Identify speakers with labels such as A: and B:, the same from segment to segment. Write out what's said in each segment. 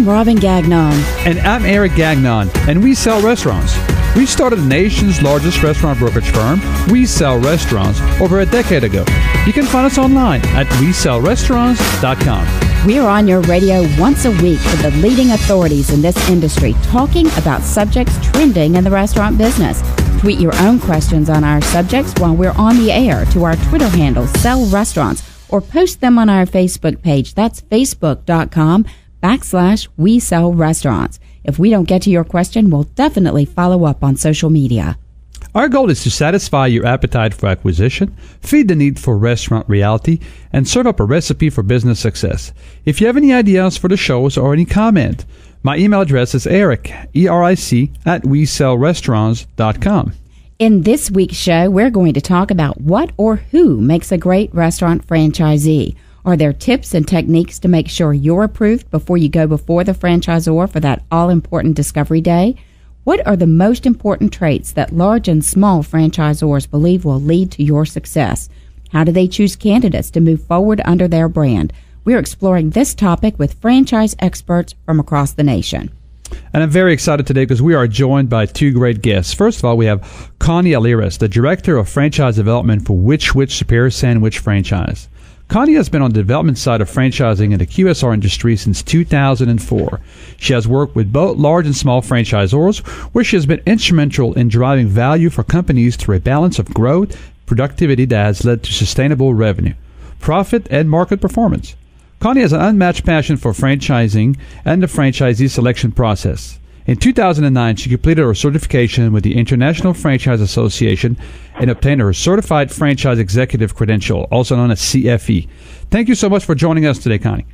A: I'm Robin Gagnon.
B: And I'm Eric Gagnon, and we sell restaurants. We started the nation's largest restaurant brokerage firm, We Sell Restaurants, over a decade ago. You can find us online at WeSellRestaurants.com.
A: We're on your radio once a week with the leading authorities in this industry, talking about subjects trending in the restaurant business. Tweet your own questions on our subjects while we're on the air to our Twitter handle, Sell Restaurants, or post them on our Facebook page. That's facebook.com/We Sell Restaurants. If we don't get to your question, we'll definitely follow up on social media.
B: Our goal is to satisfy your appetite for acquisition, feed the need for restaurant reality, and serve up a recipe for business success. If you have any ideas for the shows or any comment, my email address is Eric, E-R-I-C, at WeSellRestaurants.com.
A: In this week's show, we're going to talk about what or who makes a great restaurant franchisee. Are there tips and techniques to make sure you're approved before you go before the franchisor for that all-important discovery day? What are the most important traits that large and small franchisors believe will lead to your success? How do they choose candidates to move forward under their brand? We're exploring this topic with franchise experts from across the nation.
B: And I'm very excited today because we are joined by two great guests. First of all, we have Connie Alires, the Director of Franchise Development for Which Wich Superior Sandwich Franchise. Connie has been on the development side of franchising in the QSR industry since 2004. She has worked with both large and small franchisors, where she has been instrumental in driving value for companies through a balance of growth, productivity that has led to sustainable revenue, profit, and market performance. Connie has an unmatched passion for franchising and the franchisee selection process. In 2009, she completed her certification with the International Franchise Association and obtained her Certified Franchise Executive credential, also known as CFE. Thank you so much for joining us today, Connie.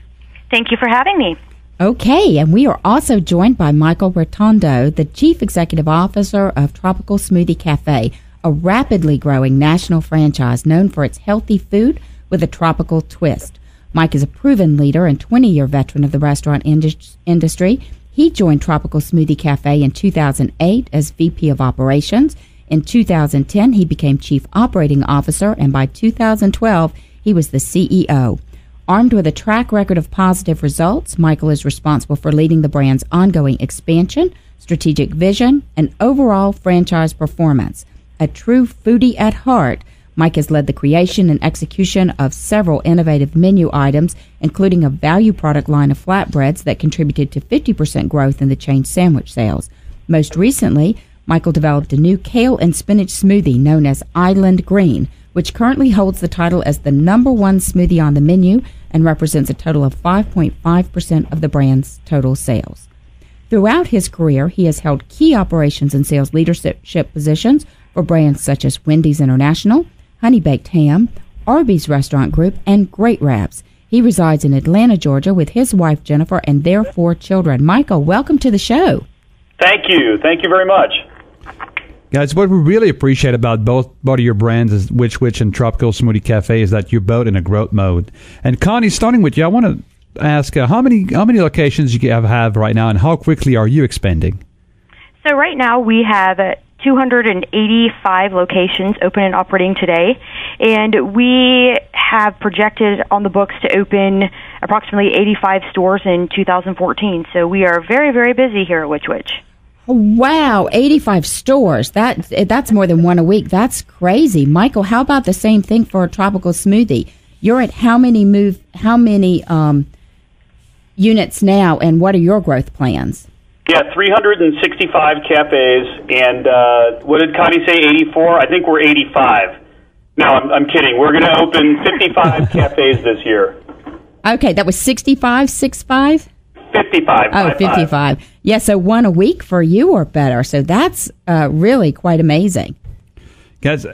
C: Thank you for having me.
A: Okay, and we are also joined by Michael Rotondo, the Chief Executive Officer of Tropical Smoothie Cafe, a rapidly growing national franchise known for its healthy food with a tropical twist. Mike is a proven leader and 20-year veteran of the restaurant industry. He joined Tropical Smoothie Cafe in 2008 as VP of Operations. In 2010, he became Chief Operating Officer, and by 2012, he was the CEO. Armed with a track record of positive results, Michael is responsible for leading the brand's ongoing expansion, strategic vision, and overall franchise performance. A true foodie at heart, Mike has led the creation and execution of several innovative menu items, including a value product line of flatbreads that contributed to 50% growth in the chain's sandwich sales. Most recently, Michael developed a new kale and spinach smoothie known as Island Green, which currently holds the title as the #1 smoothie on the menu and represents a total of 5.5% of the brand's total sales. Throughout his career, he has held key operations and sales leadership positions for brands such as Wendy's International, Honey Baked Ham, Arby's Restaurant Group, and Great Wraps. He resides in Atlanta, Georgia, with his wife, Jennifer, and their 4 children. Michael, welcome to the show.
D: Thank you. Thank you very much.
B: Guys, what we really appreciate about both of your brands, is Which Wich and Tropical Smoothie Cafe, is that you're both in a growth mode. And Connie, starting with you, I want to ask how many locations you have right now, and how quickly are you expanding?
C: So right now we have 285 locations open and operating today, and we have projected on the books to open approximately 85 stores in 2014. So we are very, very busy here at Which Wich.
A: Wow, 85 stores. That's more than one a week. That's crazy. Michael, how about the same thing for a Tropical Smoothie? You're at how many units now, and what are your growth plans?
D: Yeah, 365 cafes, and what did Connie say, 84? I think we're 85. No, I'm kidding. We're going to open 55 cafes this year.
A: Okay, that was 65, 65?
D: 55.
A: Oh, 55. Yeah, so one a week for you or better. So that's really quite amazing.
B: Guys,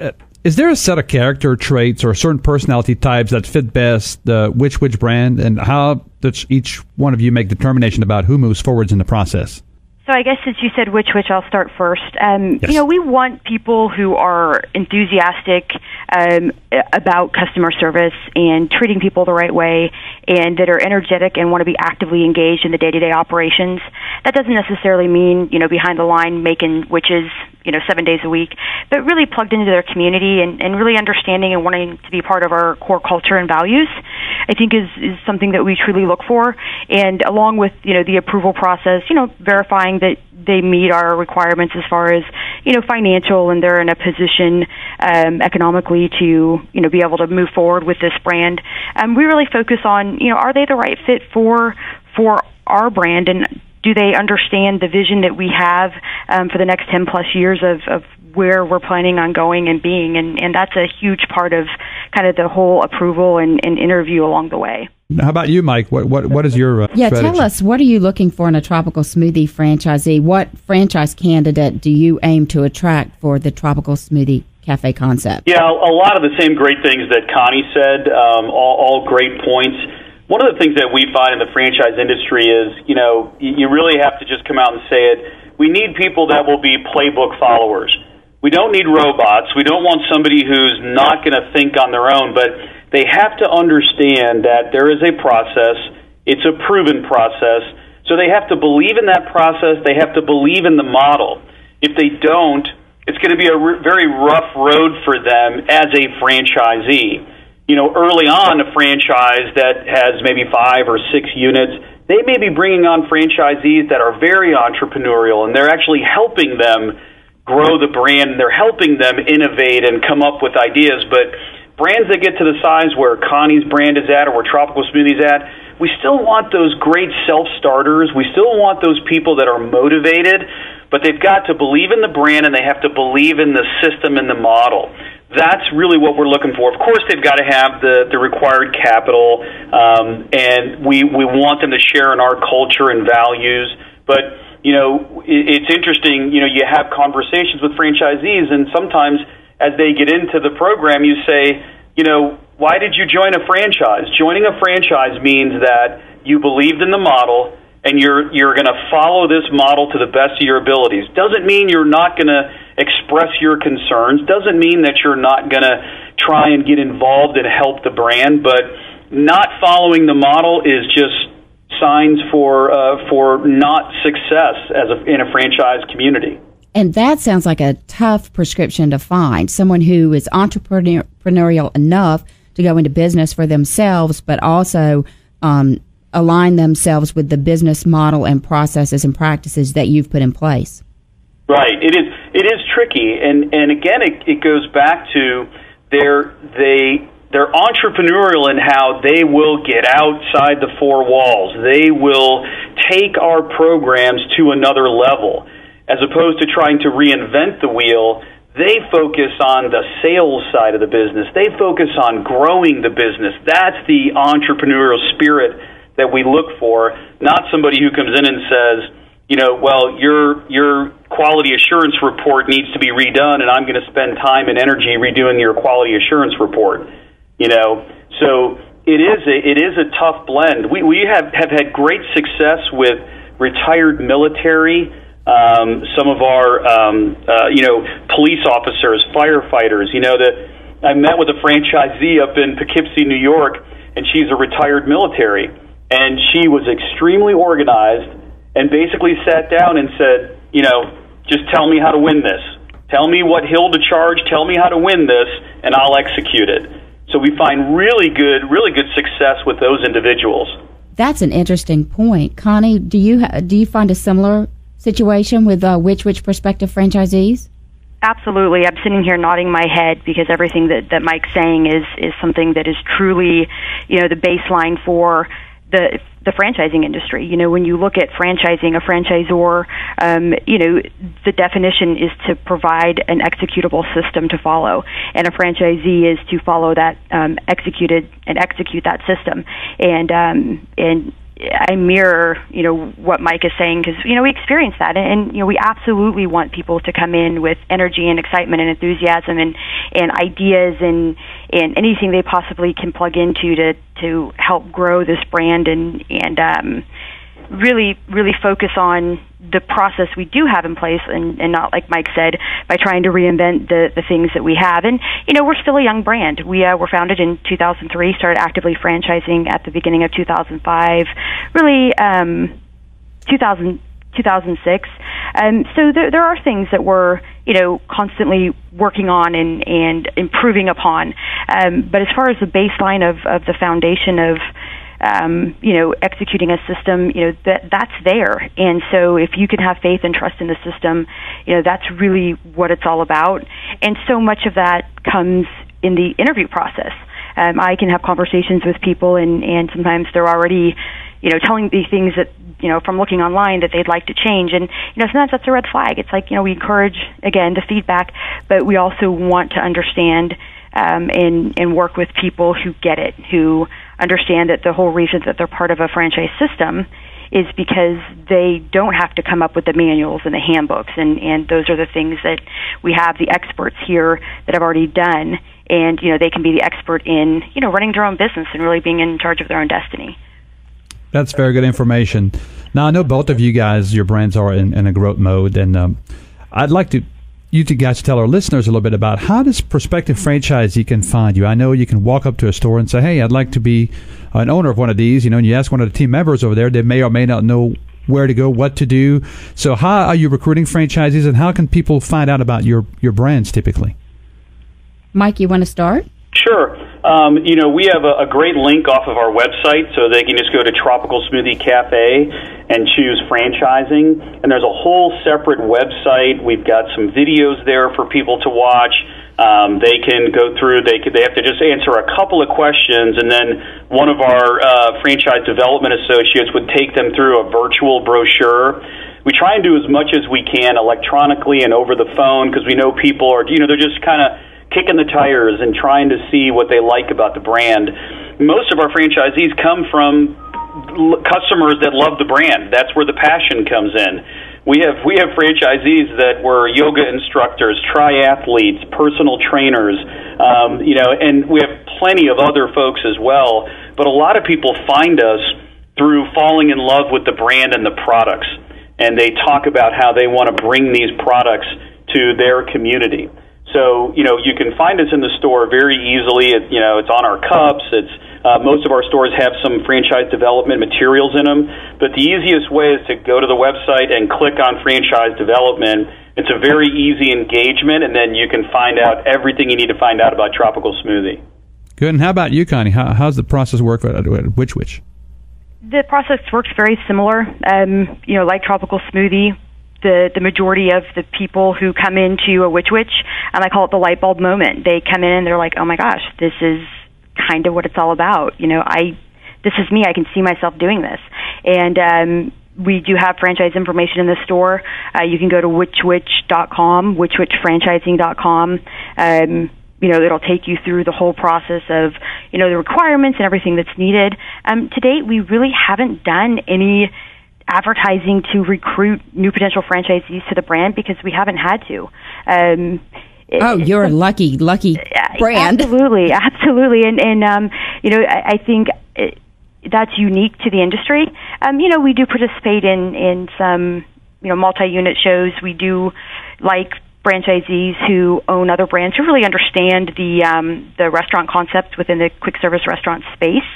B: is there a set of character traits or certain personality types that fit best the Which Wich brand, and how does each one of you make determination about who moves forwards in the process?
C: So I guess since you said which, I'll start first.
B: Yes.
C: We want people who are enthusiastic about customer service and treating people the right way, and that are energetic and want to be actively engaged in the day-to-day operations. That doesn't necessarily mean, behind the line making witches, 7 days a week, but really plugged into their community and really understanding and wanting to be part of our core culture and values, I think is something that we truly look for. And along with, the approval process, verifying that they meet our requirements as far as, financial, and they're in a position economically to, be able to move forward with this brand. We really focus on, are they the right fit for our brand, and do they understand the vision that we have for the next 10 plus years of where we're planning on going and being, and that's a huge part of kind of the whole approval and interview along the way.
B: How about you, Mike? What is your strategy?
A: Tell us, what are you looking for in a Tropical Smoothie franchisee? What franchise candidate do you aim to attract for the Tropical Smoothie Cafe concept?
D: Yeah, a lot of the same great things that Connie said, all great points. One of the things that we find in the franchise industry is, you really have to just come out and say it. We need people that will be playbook followers. We don't need robots. We don't want somebody who's not going to think on their own, but they have to understand that there is a process. It's a proven process. So they have to believe in that process. They have to believe in the model. If they don't, it's going to be a very rough road for them as a franchisee. Early on, a franchise that has maybe 5 or 6 units, they may be bringing on franchisees that are very entrepreneurial, and they're actually helping them grow the brand, and they're helping them innovate and come up with ideas. But brands that get to the size where Connie's brand is at, or where Tropical Smoothie's at, we still want those great self-starters. We still want those people that are motivated, but they've got to believe in the brand, and they have to believe in the system and the model. That's really what we're looking for. Of course, they've got to have the required capital, and we want them to share in our culture and values. But, it's interesting, you have conversations with franchisees, and sometimes as they get into the program, you say, why did you join a franchise? Joining a franchise means that you believed in the model, and you're going to follow this model to the best of your abilities. Doesn't mean you're not going to express your concerns. Doesn't mean that you're not going to try and get involved and help the brand. But not following the model is just signs for not success in a franchise community.
A: And that sounds like a tough prescription to find. Someone who is entrepreneurial enough to go into business for themselves, but also align themselves with the business model and processes and practices that you've put in place.
D: Right. It is tricky, and again, it goes back to they're entrepreneurial in how they will get outside the 4 walls. They will take our programs to another level. As opposed to trying to reinvent the wheel, they focus on the sales side of the business. They focus on growing the business. That's the entrepreneurial spirit that we look for, not somebody who comes in and says, well, your quality assurance report needs to be redone, and I'm going to spend time and energy redoing your quality assurance report. So it is a tough blend. We have had great success with retired military. Some of our, police officers, firefighters. I met with a franchisee up in Poughkeepsie, New York, and she's a retired military, and she was extremely organized and basically sat down and said, just tell me how to win this. Tell me what hill to charge. Tell me how to win this, and I'll execute it. So we find really good success with those individuals.
A: That's an interesting point, Connie. Do you find a similar situation with Which Wich prospective franchisees?
C: Absolutely. I'm sitting here nodding my head because everything that Mike's saying is something that is truly, the baseline for the franchising industry. When you look at franchising, a franchisor, the definition is to provide an executable system to follow, and a franchisee is to follow that, execute that system. And I mirror, what Mike is saying because, we experience that, and we absolutely want people to come in with energy and excitement and enthusiasm and ideas and anything they possibly can plug into to help grow this brand and really focus on, the process we do have in place, and not, like Mike said, by trying to reinvent the things that we have. And, we're still a young brand. We were founded in 2003, started actively franchising at the beginning of 2005, really 2006. So there are things that we're, constantly working on and improving upon. But as far as the baseline of the foundation of, executing a system, that's there. And so if you can have faith and trust in the system, that's really what it's all about. And so much of that comes in the interview process. I can have conversations with people, and sometimes they're already, telling me things that, from looking online that they'd like to change. And, sometimes that's a red flag. It's like, we encourage, again, the feedback, but we also want to understand and work with people who get it, who understand that the whole reason that they're part of a franchise system is because they don't have to come up with the manuals and the handbooks, and those are the things that we have the experts here that have already done, and, they can be the expert in, running their own business and really being in charge of their own destiny.
B: That's very good information. Now, I know both of you guys, your brands are in a growth mode, and I'd like you two guys to tell our listeners a little bit about how this prospective franchisee can find you. I know you can walk up to a store and say, hey, I'd like to be an owner of one of these, and you ask one of the team members over there, they may or may not know where to go, what to do. So how are you recruiting franchisees, and how can people find out about your brands typically?
A: Mike, you want to start?
D: Sure. We have a great link off of our website, so they can just go to Tropical Smoothie Cafe and choose franchising. And there's a whole separate website. We've got some videos there for people to watch. They can go through. They have to just answer a couple of questions, and then one of our franchise development associates would take them through a virtual brochure. We try and do as much as we can electronically and over the phone, because we know people are, they're just kind of kicking the tires and trying to see what they like about the brand. Most of our franchisees come from customers that love the brand. That's where the passion comes in. We have franchisees that were yoga instructors, triathletes, personal trainers, and we have plenty of other folks as well. But a lot of people find us through falling in love with the brand and the products, and they talk about how they want to bring these products to their community. So, you can find us in the store very easily. It's on our cups. Most of our stores have some franchise development materials in them. But the easiest way is to go to the website and click on franchise development. It's a very easy engagement, and then you can find out everything you need to find out about Tropical Smoothie.
B: Good. And how about you, Connie? How's the process work at Which Wich?
C: The process works very similar. Like Tropical Smoothie, the majority of the people who come into a Which Wich, I call it the light bulb moment. They come in and they're like, oh my gosh, this is kind of what it's all about. This is me. I can see myself doing this. And we do have franchise information in the store. You can go to whichwich.com, whichwichfranchising.com. It'll take you through the whole process of, the requirements and everything that's needed. To date, we really haven't done any advertising to recruit new potential franchisees to the brand because we haven't had to.
A: You're a lucky brand.
C: Absolutely. And I think that's unique to the industry. We do participate in some, multi-unit shows. We do like franchisees who own other brands who really understand the restaurant concept within the quick service restaurant space.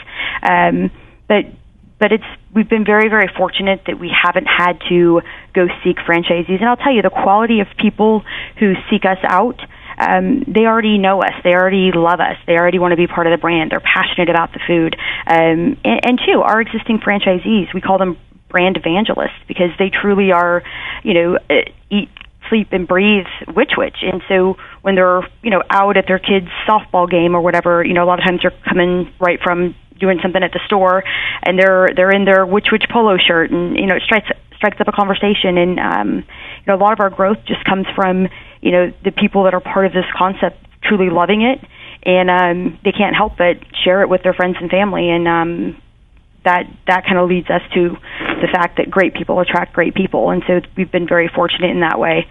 C: But we've been very, very fortunate that we haven't had to go seek franchisees. And I'll tell you, the quality of people who seek us out, they already know us. They already love us. They already want to be part of the brand. They're passionate about the food. And two, our existing franchisees, we call them brand evangelists because they truly are, eat, sleep, and breathe Which Wich. And so when they're, out at their kids' softball game or whatever, a lot of times they're coming right from doing something at the store, and they're in their Which Wich polo shirt, and it strikes up a conversation. And a lot of our growth just comes from the people that are part of this concept truly loving it, and they can't help but share it with their friends and family, and that kind of leads us to the fact that great people attract great people, and so we've been very fortunate in that way.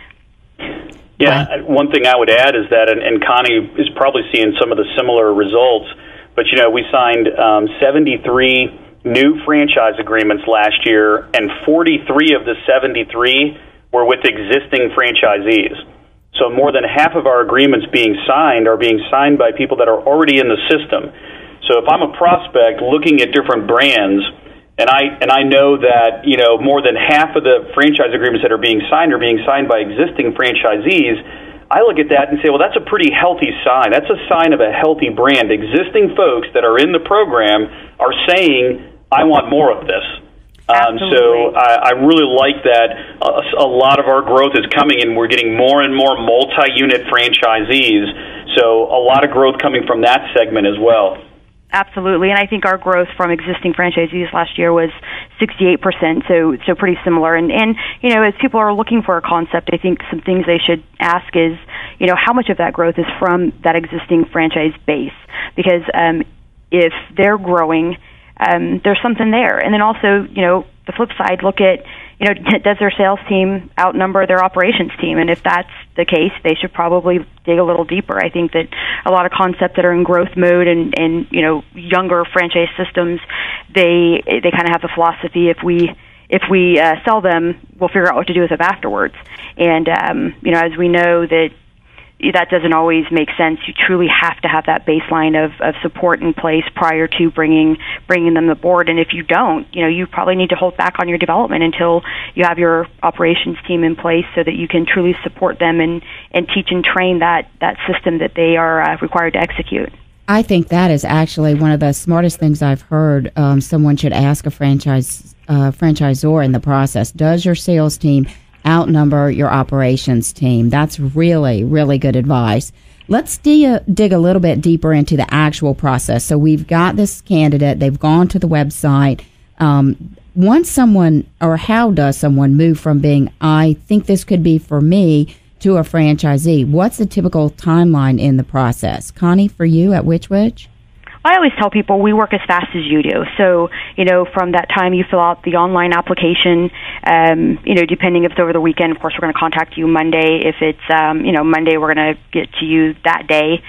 D: Yeah, one thing I would add is that, and Connie is probably seeing some of the similar results. But, we signed 73 new franchise agreements last year, and 43 of the 73 were with existing franchisees. So more than half of our agreements being signed are being signed by people that are already in the system. So if I'm a prospect looking at different brands, and I know that, you know, more than half of the franchise agreements that are being signed by existing franchisees, I look at that and say, well, that's a pretty healthy sign. That's a sign of a healthy brand. Existing folks that are in the program are saying, I want more of this. So I really like that a lot of our growth is coming, and we're getting more and more multi-unit franchisees. So a lot of growth coming from that segment as well.
C: Absolutely, and I think our growth from existing franchisees last year was 68%, so pretty similar. And you know, as people are looking for a concept, I think some things they should ask is, you know, how much of that growth is from that existing franchise base? Because if they're growing, there's something there. And then also, you know, the flip side, look at, you know, does their sales team outnumber their operations team? And if that's the case, they should probably dig a little deeper. I think that a lot of concepts that are in growth mode and you know, younger franchise systems, they kind of have the philosophy, if we sell them, we'll figure out what to do with them afterwards. And you know, as we know that doesn't always make sense. You truly have to have that baseline of support in place prior to bringing them aboard. And if you don't, you know, you probably need to hold back on your development until you have your operations team in place so that you can truly support them and teach and train that system that they are required to execute.
A: I think that is actually one of the smartest things I've heard. Someone should ask a franchisor in the process. Does your sales team outnumber your operations team? That's really, really good advice. Let's dig a little bit deeper into the actual process. So we've got this candidate. They've gone to the website. Once someone, or how does someone move from being, I think this could be for me, to a franchisee? What's the typical timeline in the process? Connie, for you at Which Wich?
C: I always tell people we work as fast as you do. So, you know, from that time you fill out the online application, you know, depending if it's over the weekend, of course, we're going to contact you Monday. If it's, you know, Monday, we're going to get to you that day.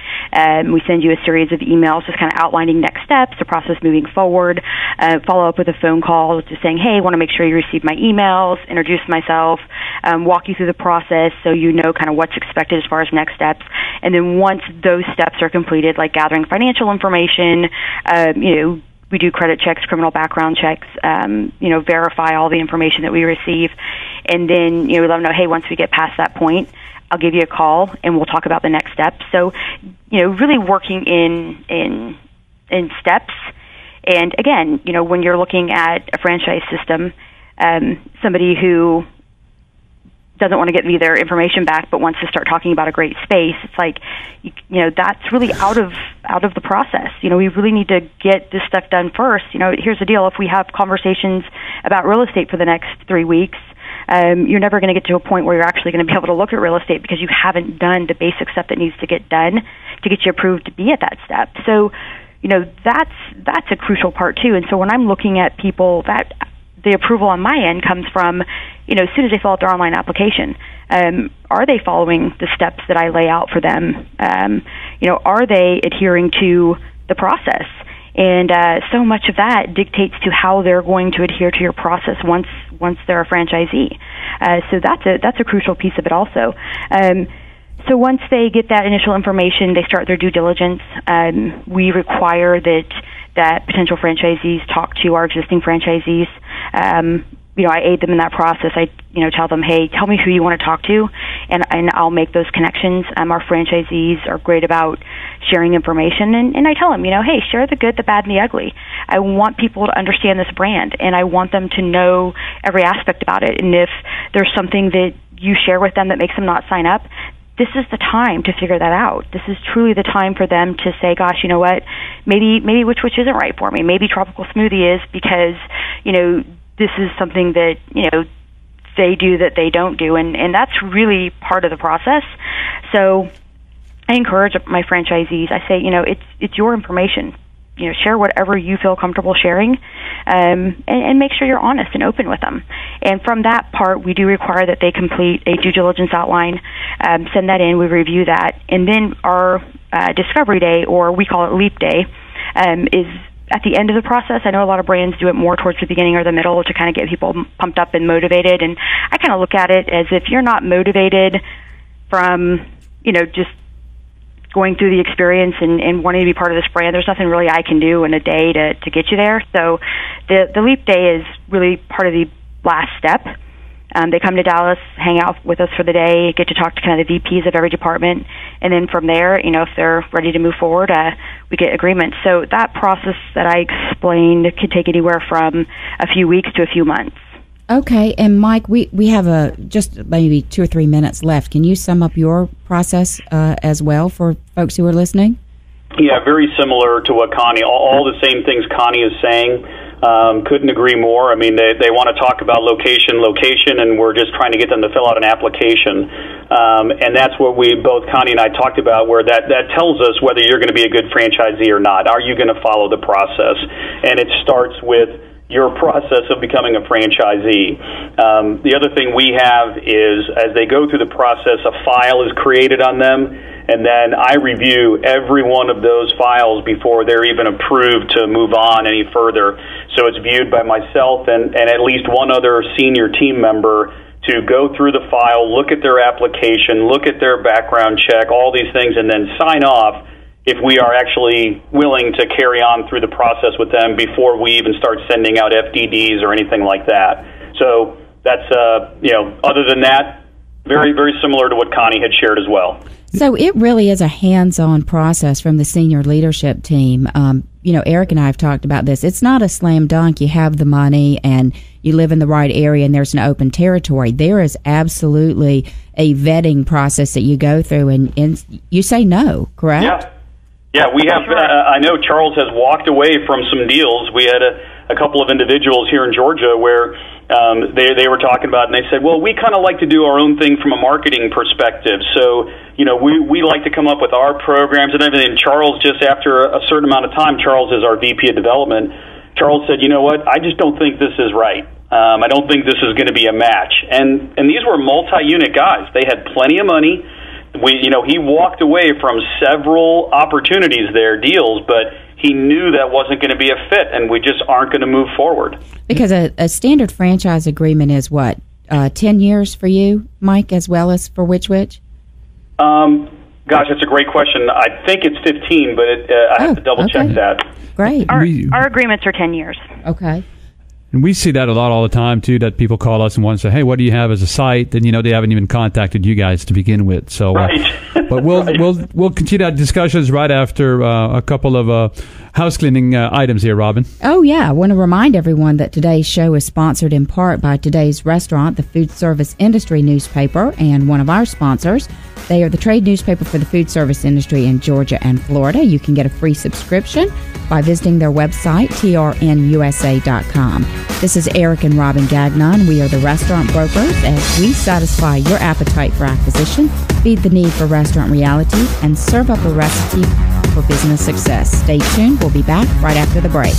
C: We send you a series of emails just kind of outlining next steps, the process moving forward, follow up with a phone call just saying, hey, I want to make sure you receive my emails, introduce myself, walk you through the process so you know kind of what's expected as far as next steps. And then once those steps are completed, like gathering financial information, you know, we do credit checks, criminal background checks, you know, verify all the information that we receive. And then, you know, we let them know, hey, once we get past that point, I'll give you a call and we'll talk about the next steps. So, you know, really working in steps. And again, you know, when you're looking at a franchise system, somebody who doesn't want to get me their information back but wants to start talking about a great space, it's like, you know, that's really out of the process. You know, we really need to get this stuff done first. You know, here's the deal. If we have conversations about real estate for the next 3 weeks, you're never going to get to a point where you're actually going to be able to look at real estate because you haven't done the basic stuff that needs to get done to get you approved to be at that step. So, you know, that's a crucial part too. And so when I'm looking at people, that the approval on my end comes from, you know, as soon as they fill out their online application, are they following the steps that I lay out for them? You know, are they adhering to the process? And so much of that dictates to how they're going to adhere to your process once they're a franchisee. So that's a crucial piece of it also. So once they get that initial information, they start their due diligence. We require that potential franchisees talk to our existing franchisees. You know, I aid them in that process. I, you know, tell them, hey, tell me who you want to talk to, and I'll make those connections. Our franchisees are great about sharing information, and I tell them, you know, hey, share the good, the bad, and the ugly. I want people to understand this brand, and I want them to know every aspect about it. And if there's something that you share with them that makes them not sign up, this is the time to figure that out. This is truly the time for them to say, gosh, you know what, maybe Which Wich isn't right for me. Maybe Tropical Smoothie is, because, you know, this is something that, you know, they do that they don't do. And that's really part of the process. So I encourage my franchisees. I say, you know, it's your information. You know, share whatever you feel comfortable sharing, and make sure you're honest and open with them. And from that part, we do require that they complete a due diligence outline, send that in, we review that, and then our discovery day, or we call it leap day, is at the end of the process. I know a lot of brands do it more towards the beginning or the middle to kind of get people pumped up and motivated. And I kind of look at it as if you're not motivated from, just going through the experience and wanting to be part of this brand, there's nothing really I can do in a day to get you there. So the Leap Day is really part of the last step. They come to Dallas, hang out with us for the day, get to talk to kind of the VPs of every department, and then from there, if they're ready to move forward, we get agreements. So that process that I explained could take anywhere from a few weeks to a few months.
A: Okay, and Mike, we have just maybe 2 or 3 minutes left. Can you sum up your process as well for folks who are listening?
D: Yeah, very similar to what Connie, all the same things Connie is saying. Couldn't agree more. I mean, they want to talk about location, and we're just trying to get them to fill out an application. And that's what both Connie and I talked about, where that tells us whether you're going to be a good franchisee or not. Are you going to follow the process? And it starts with your process of becoming a franchisee. The other thing we have is, as they go through the process, a file is created on them, and then I review every one of those files before they're even approved to move on any further. So it's viewed by myself and at least one other senior team member to go through the file, look at their application, look at their background check, all these things, and then sign off if we are actually willing to carry on through the process with them before we even start sending out FDDs or anything like that. So that's, other than that, very, very similar to what Connie had shared as well.
A: So it really is a hands-on process from the senior leadership team. Eric and I have talked about this. It's not a slam dunk. You have the money and you live in the right area and there's an open territory. There is absolutely a vetting process that you go through, and you say no, correct?
D: Yeah, we have. I know Charles has walked away from some deals. We had a couple of individuals here in Georgia where they were talking about, and they said, well, we kind of like to do our own thing from a marketing perspective. So, we like to come up with our programs and everything. And Charles, just after a certain amount of time, Charles is our VP of development, Charles said, you know what, I just don't think this is right. I don't think this is going to be a match. And these were multi-unit guys. They had plenty of money. He walked away from several opportunities there, deals, but he knew that wasn't going to be a fit, and we just aren't going to move forward. Because
A: a standard franchise agreement is what, 10 years for you, Mike, as well as for Which Wich?
D: Gosh, that's a great question. I think it's 15, but I have to double-check that.
A: Great.
C: Our agreements are 10 years.
A: Okay.
B: And we see that a lot all the time, too, that people call us and want to say, hey, what do you have as a site? And, they haven't even contacted you guys to begin with. So,
D: right.
B: But we'll continue that discussions right after a couple of house cleaning items here, Robin.
A: Oh, yeah. I want to remind everyone that today's show is sponsored in part by Today's Restaurant, the food service industry newspaper, and one of our sponsors. They are the trade newspaper for the food service industry in Georgia and Florida. You can get a free subscription by visiting their website, trnusa.com. This is Eric and Robin Gagnon. We are the restaurant brokers as we satisfy your appetite for acquisition, feed the need for restaurant reality, and serve up a recipe for business success. Stay tuned. We'll be back right after the break.